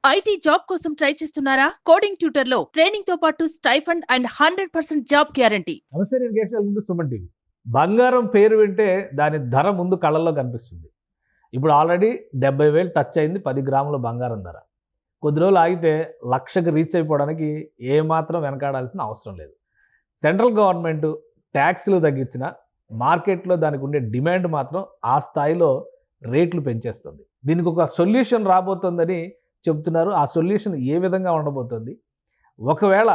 IT job కోసం try చేస్తున్నారా? Coding ట్యూటర్‌లో ట్రైనింగ్‌తో పాటు స్టైఫండ్ అండ్ 100% జాబ్ గ్యారంటీ. నమస్తే, నేను కేశవ్ ముందు సుమన్ టీవీ. బంగారం పేరు వింటే దాని ధర ముందు కళ్ళల్లో కనిపిస్తుంది. ఇప్పుడు ఆల్రెడీ 70,000 టచ్ అయింది 10 గ్రాముల బంగారం ధర. కొద్ది రోజులు ఆగితే లక్షకు రీచ్ అయిపోవడానికి ఏమాత్రం వెనకాడాల్సిన అవసరం లేదు. సెంట్రల్ గవర్నమెంట్ ట్యాక్స్లు తగ్గించిన మార్కెట్లో దానికి ఉండే డిమాండ్ మాత్రం ఆ స్థాయిలో రేట్లు పెంచేస్తుంది. దీనికి ఒక సొల్యూషన్ రాబోతుందని చెప్తున్నారు. ఆ సొల్యూషన్ ఏ విధంగా ఉండబోతుంది? ఒకవేళ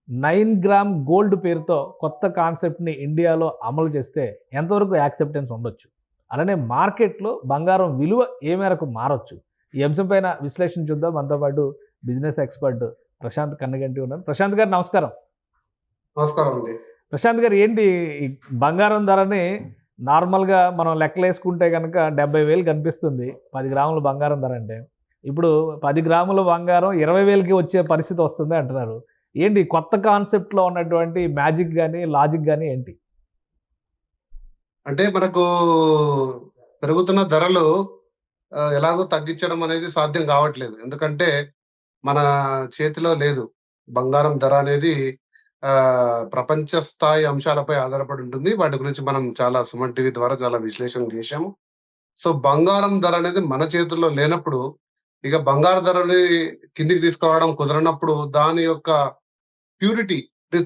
9 గ్రామ్ గోల్డ్ పేరుతో కొత్త కాన్సెప్ట్ని ఇండియాలో అమలు చేస్తే ఎంతవరకు యాక్సెప్టెన్స్ ఉండొచ్చు? అలానే మార్కెట్లో బంగారం విలువ ఏ మేరకు మారొచ్చు? ఈ అంశం పైన విశ్లేషణ చూద్దాం. మనతో పాటు బిజినెస్ ఎక్స్పర్ట్ ప్రశాంత్ కన్నగంటి ఉన్నారు. ప్రశాంత్ గారు నమస్కారం. నమస్కారం అండి. ప్రశాంత్ గారు, ఏంటి ఈ బంగారం ధరని నార్మల్గా మనం లెక్కలేసుకుంటే కనుక 70,000 కనిపిస్తుంది 10 గ్రాముల బంగారం ధర అంటే. ఇప్పుడు 10 గ్రాముల బంగారం 20,000కి వచ్చే పరిస్థితి వస్తుంది అంటున్నారు. ఏంటి కొత్త కాన్సెప్ట్లో ఉన్నటువంటి మ్యాజిక్ కానీ లాజిక్ కానీ ఏంటి? అంటే మనకు పెరుగుతున్న ధరలు ఎలాగో తగ్గించడం అనేది సాధ్యం కావట్లేదు. ఎందుకంటే మన చేతిలో లేదు. బంగారం ధర అనేది ప్రపంచ స్థాయి అంశాలపై ఆధారపడి ఉంటుంది. వాటి గురించి మనం చాలా సుమన్ టీవీ ద్వారా చాలా విశ్లేషణ చేశాము. సో బంగారం ధర అనేది మన చేతుల్లో లేనప్పుడు, ఇక బంగారు ధరని కిందికి తీసుకురావడం కుదరనప్పుడు దాని యొక్క ప్యూరిటీ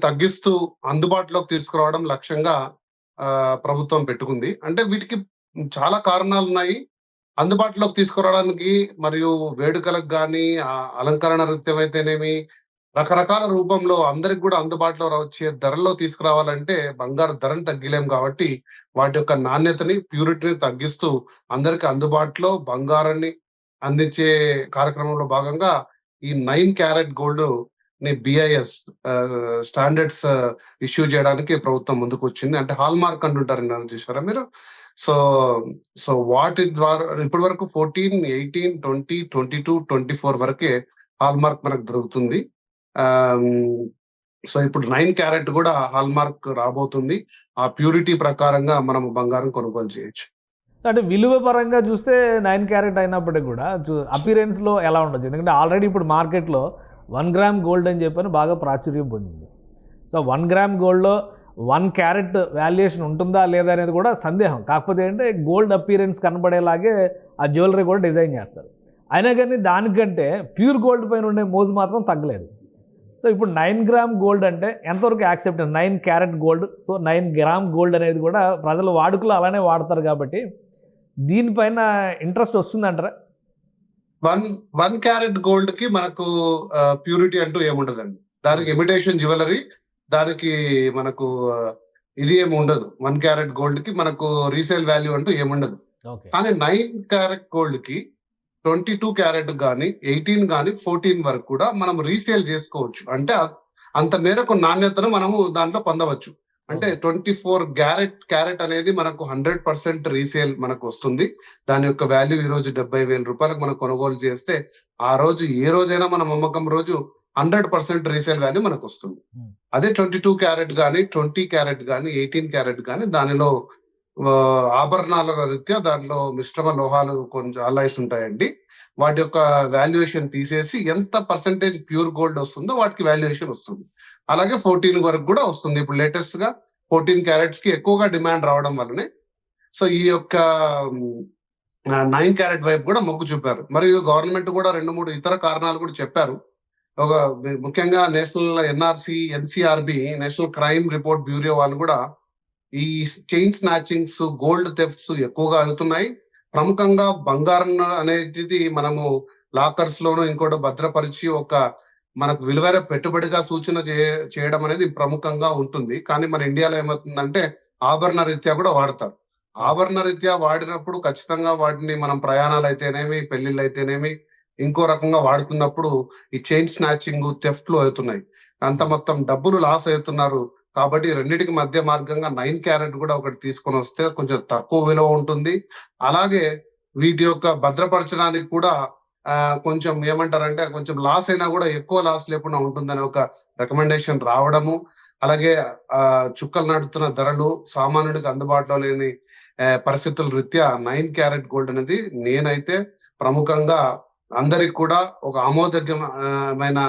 తగ్గిస్తూ అందుబాటులోకి తీసుకురావడం లక్ష్యంగా ప్రభుత్వం పెట్టుకుంది. అంటే వీటికి చాలా కారణాలు ఉన్నాయి. అందుబాటులోకి తీసుకురావడానికి మరియు వేడుకలకు కానీ అలంకరణ రీత్యమైతేనేమి రకరకాల రూపంలో అందరికి కూడా అందుబాటులో వచ్చే ధరల్లో తీసుకురావాలంటే బంగారు ధరను తగ్గిలేం. కాబట్టి వాటి యొక్క నాణ్యతని, ప్యూరిటీని తగ్గిస్తూ అందరికి అందుబాటులో బంగారాన్ని అందించే కార్యక్రమంలో భాగంగా ఈ 9 క్యారెట్ గోల్డ్ ని BIS స్టాండర్డ్స్ ఇష్యూ చేయడానికి ప్రభుత్వం ముందుకు వచ్చింది. అంటే హాల్ మార్క్ అంటుంటారు, చూసారా మీరు? సో వాటి ద్వారా ఇప్పటి వరకు 14, 18, 20, 22, 24 వరకే హాల్ మార్క్ మనకు దొరుకుతుంది. సో ఇప్పుడు 9 క్యారెట్ కూడా హాల్ మార్క్ రాబోతుంది. ఆ ప్యూరిటీ ప్రకారంగా మనం బంగారం కొనుగోలు చేయొచ్చు. అంటే విలువ పరంగా చూస్తే 9 క్యారెట్ అయినప్పటికీ కూడా అపీరెన్స్లో ఎలా ఉండొచ్చు? ఎందుకంటే ఆల్రెడీ ఇప్పుడు మార్కెట్లో 1 గ్రామ్ గోల్డ్ అని చెప్పని బాగా ప్రాచుర్యం పొందింది. సో 1 గ్రామ్ గోల్డ్లో 1 క్యారెట్ వాల్యుయేషన్ ఉంటుందా లేదా అనేది కూడా సందేహం. కాకపోతే ఏంటంటే గోల్డ్ అపీరెన్స్ కనబడేలాగే ఆ జ్యువెలరీ కూడా డిజైన్ చేస్తారు. అయినా కానీ దానికంటే ప్యూర్ గోల్డ్ పైన ఉండే మోజు మాత్రం తగ్గలేదు. సో ఇప్పుడు 9 గ్రామ్ గోల్డ్ అంటే ఎంతవరకు acceptance? 9 carat gold, so 9 gram gold అనేది కూడా ప్రజలు వాడుకలో అలానే వాడతారు. కాబట్టి దీనిపైన ఇంట్రెస్ట్ వస్తుందంటారా? 1 క్యారెట్ గోల్డ్ కి మనకు ప్యూరిటీ అంటూ ఏముండదండి. దానికి ఇమిటేషన్ జ్యువెలరీ, దానికి మనకు ఇది ఏమి ఉండదు. 1 క్యారెట్ గోల్డ్ కి మనకు రీసేల్ వాల్యూ అంటూ ఏముండదు. కానీ 9 క్యారెట్ గోల్డ్ కి 22 క్యారెట్ కానీ 18 కానీ 14 వరకు కూడా మనం రీసేల్ చేసుకోవచ్చు. అంటే అంత మేరకు నాణ్యతను మనము దాంట్లో పొందవచ్చు. అంటే 24 క్యారెట్ అనేది మనకు 100% రీసేల్ మనకు వస్తుంది. దాని యొక్క వాల్యూ ఈ రోజు 70,000 రూపాయలకు మనం కొనుగోలు చేస్తే ఆ రోజు ఏ రోజైనా మన అమ్మకం రోజు 100% రీసేల్ వాల్యూ మనకు వస్తుంది. అదే 22 క్యారెట్ కానీ 20 క్యారెట్ కానీ 18 క్యారెట్ కానీ దానిలో ఆభరణాల రీత్యా దాంట్లో మిశ్రమ లోహాలు కొంచెం అలైస్ ఉంటాయండి. వాటి యొక్క వాల్యుయేషన్ తీసేసి ఎంత పర్సెంటేజ్ ప్యూర్ గోల్డ్ వస్తుందో వాటికి వాల్యుయేషన్ వస్తుంది. అలాగే 14 వరకు కూడా వస్తుంది. ఇప్పుడు లేటెస్ట్ గా 14 క్యారెట్స్ కి ఎక్కువగా డిమాండ్ రావడం వల్లనే సో ఈ యొక్క 9 క్యారెట్ వైపు కూడా మొగ్గు చూపారు. మరియు గవర్నమెంట్ కూడా 2-3 ఇతర కారణాలు కూడా చెప్పారు. ఒక ముఖ్యంగా national NRC, NCRB, national crime report bureau వాళ్ళు కూడా ఈ చైన్ స్నాచింగ్స్, గోల్డ్ థెఫ్ట్స్ ఎక్కువగా అవుతున్నాయి. ప్రముఖంగా బంగారం అనేది మనము లాకర్స్ లోను ఇంకోటి భద్రపరిచి ఒక మనకు విలువైన పెట్టుబడిగా సూచన చేయడం అనేది ప్రముఖంగా ఉంటుంది. కానీ మన ఇండియాలో ఏమవుతుందంటే ఆభరణ రీత్యా కూడా వాడతారు. ఆభరణ రీత్యా వాడినప్పుడు ఖచ్చితంగా వాటిని మనం ప్రయాణాలు అయితేనేమి, పెళ్లిళ్ళు అయితేనేమి ఇంకో రకంగా వాడుతున్నప్పుడు ఈ చైన్ స్నాచింగ్, థెఫ్ట్లు అవుతున్నాయి. అంత మొత్తం డబ్బులు లాస్ అవుతున్నారు. కాబట్టి రెండింటికి మధ్య మార్గంగా 9 క్యారెట్ కూడా ఒకటి తీసుకొని వస్తే కొంచెం తక్కువ విలువ ఉంటుంది. అలాగే వీటి యొక్క భద్రపరచడానికి కూడా కొంచెం ఏమంటారంటే కొంచెం లాస్ అయినా కూడా ఎక్కువ లాస్ లేకుండా ఉంటుందని ఒక రికమెండేషన్ రావడము. అలాగే చుక్కలు నడుతున్న ధరలు సామాన్యుడికి అందుబాటులో లేని పరిస్థితుల రీత్యా 9 క్యారెట్ గోల్డ్ అనేది నేనైతే ప్రముఖంగా అందరికి కూడా ఒక ఆమోదయోగ్యమైన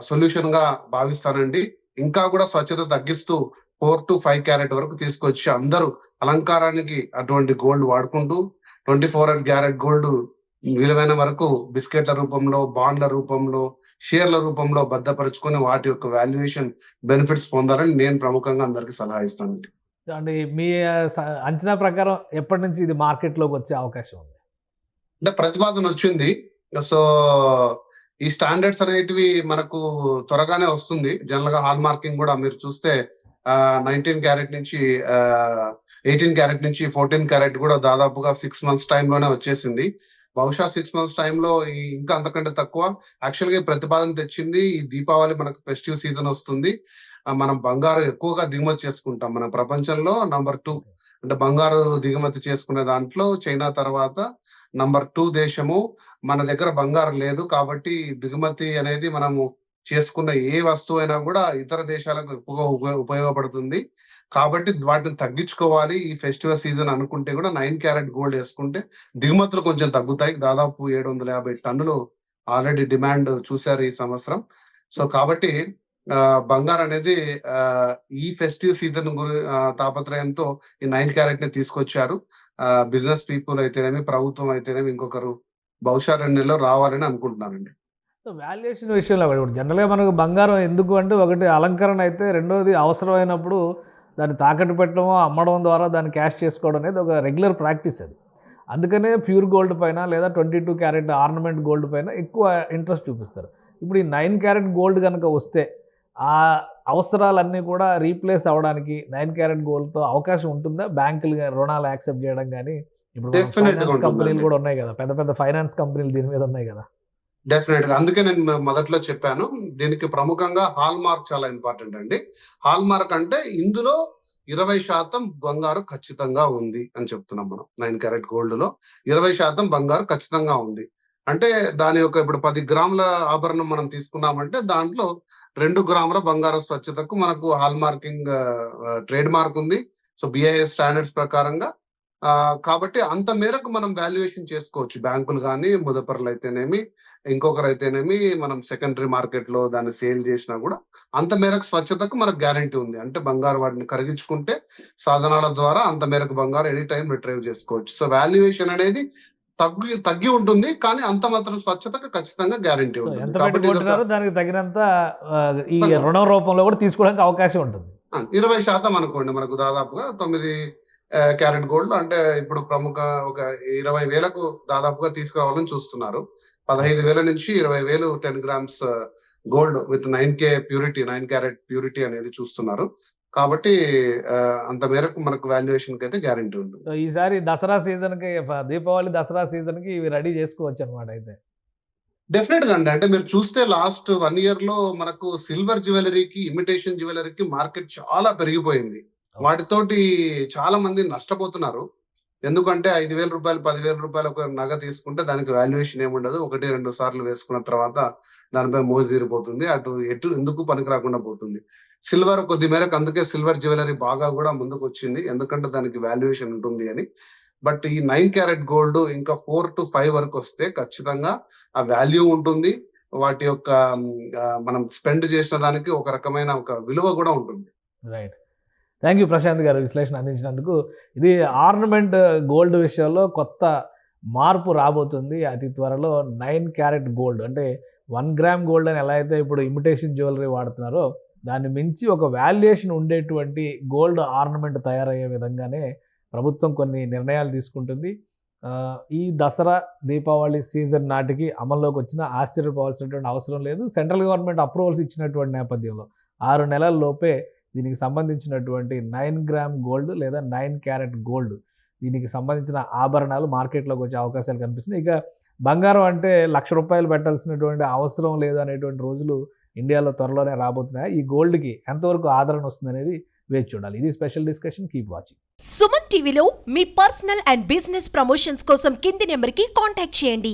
సొల్యూషన్ గా భావిస్తానండి. ఇంకా కూడా స్వచ్ఛత తగ్గిస్తూ 4 to 5 క్యారెట్ వరకు తీసుకొచ్చి అందరూ అలంకారానికి అటువంటి గోల్డ్ వాడుకుంటూ 24 క్యారెట్ గోల్డ్ విలువైన వరకు బిస్కెట్ల రూపంలో, బాండ్ల రూపంలో, షేర్ల రూపంలో భద్రపరుచుకొని వాటి యొక్క వాల్యుయేషన్ బెనిఫిట్స్ పొందాలని నేను ప్రముఖంగా అందరికి సలహా ఇస్తానండి. అంటే మీ అంచనా ప్రకారం ఎప్పటి నుంచి ఇది మార్కెట్లోకి వచ్చే అవకాశం ఉంది? అంటే ప్రతిపాదన వచ్చింది. సో ఈ స్టాండర్డ్స్ అనేటివి మనకు త్వరగానే వస్తుంది. జనరల్ గా హాల్ మార్కింగ్ కూడా మీరు చూస్తే 19 క్యారెట్ నుంచి 18 క్యారెట్ నుంచి 14 క్యారెట్ కూడా దాదాపుగా 6 months టైంలోనే వచ్చేసింది. బహుశా 6 months టైంలో ఇంకా అంతకంటే తక్కువ. యాక్చువల్ గా ప్రతిపాదన తెచ్చింది ఈ దీపావళి మనకు ఫెస్టివ్ సీజన్ వస్తుంది. మనం బంగారు ఎక్కువగా దిగుమతి చేసుకుంటాం. మన ప్రపంచంలో నంబర్ 2 అంటే బంగారు దిగుమతి చేసుకునే దాంట్లో చైనా తర్వాత నంబర్ 2 దేశము. మన దగ్గర బంగారం లేదు కాబట్టి దిగుమతి అనేది మనము చేసుకున్న ఏ వస్తువు అయినా కూడా ఇతర దేశాలకు ఎక్కువగా ఉపయోగపడుతుంది. కాబట్టి వాటిని తగ్గించుకోవాలి ఈ ఫెస్టివల్ సీజన్ అనుకుంటే కూడా 9 క్యారెట్ గోల్డ్ వేసుకుంటే దిగుమతులు కొంచెం తగ్గుతాయి. దాదాపు 750 టన్నులు ఆల్రెడీ డిమాండ్ చూశారు ఈ సంవత్సరం. సో కాబట్టి బంగారం అనేది ఈ ఫెస్టివ్ సీజన్ తాపత్రయంతో ఈ 9 క్యారెట్ ని తీసుకొచ్చారు. బిజినెస్ పీపుల్ అయితేనేమి, ప్రభుత్వం అయితేనేమి ఇంకొకరు బహుశా 2 నెలల్లో రావాలని అనుకుంటున్నానండి. సో వాల్యుయేషన్ విషయంలో ఇప్పుడు జనరల్గా మనకు బంగారం ఎందుకు అంటే ఒకటి అలంకరణ అయితే, రెండోది అవసరమైనప్పుడు దాన్ని తాకట్టు పెట్టడమో అమ్మడం ద్వారా దాన్ని క్యాష్ చేసుకోవడం అనేది ఒక రెగ్యులర్ ప్రాక్టీస్ అది. అందుకనే ప్యూర్ గోల్డ్ పైన లేదా 22 క్యారెట్ ఆర్నమెంట్ గోల్డ్ పైన ఎక్కువ ఇంట్రెస్ట్ చూపిస్తారు. ఇప్పుడు ఈ 9 క్యారెట్ గోల్డ్ కనుక వస్తే ఆ అవసరాలన్నీ కూడా రీప్లేస్ అవ్వడానికి 9 క్యారెట్ గోల్డ్తో అవకాశం ఉంటుందా? బ్యాంకులు రుణాలు యాక్సెప్ట్ చేయడం కానీ, ఇప్పుడు ఫైనాన్స్ కంపెనీలు కూడా ఉన్నాయి కదా, పెద్ద పెద్ద ఫైనాన్స్ కంపెనీలు దీని మీద ఉన్నాయి కదా. డెఫినెట్ గా అందుకే నేను మొదట్లో చెప్పాను దీనికి ప్రముఖంగా హాల్ మార్క్ చాలా ఇంపార్టెంట్ అండి. హాల్ మార్క్ అంటే ఇందులో 20% బంగారు ఖచ్చితంగా ఉంది అని చెప్తున్నాం మనం. 9 క్యారెట్ గోల్డ్ లో 20% బంగారు ఖచ్చితంగా ఉంది అంటే దాని యొక్క ఇప్పుడు 10 గ్రాముల ఆభరణం మనం తీసుకున్నామంటే దాంట్లో 2 గ్రాముల బంగారు స్వచ్ఛతకు మనకు హాల్ మార్కింగ్ ట్రేడ్ మార్క్ ఉంది. సో BIS స్టాండర్డ్స్ ప్రకారంగా. కాబట్టి అంత మేరకు మనం వాల్యుయేషన్ చేసుకోవచ్చు. బ్యాంకులు కానీ, ముదపర్లు అయితేనేమి, ఇంకొకరు అయితేనేమి, మనం సెకండరీ మార్కెట్ లో దాన్ని సేల్ చేసినా కూడా అంత మేరకు స్వచ్ఛతకు మనకు గ్యారంటీ ఉంది. అంటే బంగారు వాటిని కరిగించుకుంటే సాధనాల ద్వారా అంత మేరకు బంగారు ఎనీ టైం రిట్రైవ్ చేసుకోవచ్చు. సో వాల్యుయేషన్ అనేది తగ్గి ఉంటుంది కానీ అంత మాత్రం స్వచ్ఛతకు ఖచ్చితంగా గ్యారంటీ ఉంటుంది. దానికి తగినంత ఈ రుణ రూపంలో కూడా తీసుకోవడానికి అవకాశం ఉంటుంది. 20% అనుకోండి మనకు దాదాపుగా 9 క్యారెట్ గోల్డ్ అంటే ఇప్పుడు ప్రముఖ ఒక 20,000కు దాదాపుగా తీసుకురావాలని చూస్తున్నారు. 15,000 నుంచి 20,000 10 grams gold with 9K purity, 9 carrot purity అనేది చూస్తున్నారు. కాబట్టి అంత మేరకు మనకు వాల్యుయేషన్ కి అయితే గ్యారంటీ ఉంటుంది. ఈసారి దసరా సీజన్ కి, దీపావళి దసరా సీజన్ కి ఇవి రెడీ చేసుకోవచ్చు అనమాట. అయితే డెఫినెట్ గా అంటే మీరు చూస్తే లాస్ట్ 1 year లో మనకు సిల్వర్ జ్యువెలరీకి, ఇమిటేషన్ జ్యువెలరీకి మార్కెట్ చాలా పెరిగిపోయింది. వాటితోటి చాలా మంది నష్టపోతున్నారు. ఎందుకంటే 5,000 రూపాయలు, 10,000 రూపాయలు ఒక నగ తీసుకుంటే దానికి వాల్యుయేషన్ ఏముండదు. 1-2 సార్లు వేసుకున్న తర్వాత దానిపై మోజు తీరిపోతుంది. ఎందుకు పనికి రాకుండా పోతుంది. సిల్వర్ కొద్ది మేరకు అందుకే సిల్వర్ జ్యువెలరీ బాగా కూడా ముందుకు వచ్చింది. ఎందుకంటే దానికి వాల్యుయేషన్ ఉంటుంది అని. బట్ ఈ 9 క్యారెట్ గోల్డ్ ఇంకా 4 to 5 వరకు వస్తే ఖచ్చితంగా ఆ వాల్యూ ఉంటుంది. వాటి యొక్క మనం స్పెండ్ చేసిన దానికి ఒక రకమైన ఒక విలువ కూడా ఉంటుంది. రైట్. థ్యాంక్ యూ ప్రశాంత్ గారు విశ్లేషణ అందించినందుకు. ఇది ఆర్నమెంట్ గోల్డ్ విషయంలో కొత్త మార్పు రాబోతుంది అతి త్వరలో. 9 క్యారెట్ గోల్డ్ అంటే 1 గ్రామ్ గోల్డ్ అని ఎలా అయితే ఇప్పుడు ఇమిటేషన్ జ్యువెలరీ వాడుతున్నారో దాన్ని మించి ఒక వాల్యుయేషన్ ఉండేటువంటి గోల్డ్ ఆర్నమెంట్ తయారయ్యే విధంగానే ప్రభుత్వం కొన్ని నిర్ణయాలు తీసుకుంటుంది. ఈ దసరా దీపావళి సీజన్ నాటికి అమల్లోకి వచ్చిన ఆశ్చర్యపోవాల్సినటువంటి అవసరం లేదు. సెంట్రల్ గవర్నమెంట్ అప్రూవల్స్ ఇచ్చినటువంటి నేపథ్యంలో 6 నెలల లోపే దీనికి సంబంధించినటువంటి 9 గ్రామ్ గోల్డ్ లేదా 9 క్యారెట్ గోల్డ్ దీనికి సంబంధించిన ఆభరణాలు మార్కెట్లోకి వచ్చే అవకాశాలు కనిపిస్తున్నాయి. ఇక బంగారం అంటే ₹1,00,000 పెట్టాల్సినటువంటి అవసరం లేదు అనేటువంటి రోజులు ఇండియాలో త్వరలోనే రాబోతున్నాయి. ఈ గోల్డ్కి ఎంతవరకు ఆదరణ వస్తుందనేది వేచి చూడాలి. ఇది special discussion. Keep watching. Suman టీవీలో మీ పర్సనల్ అండ్ బిజినెస్ ప్రమోషన్స్ కోసం కింది నెంబర్కి కాంటాక్ట్ చేయండి.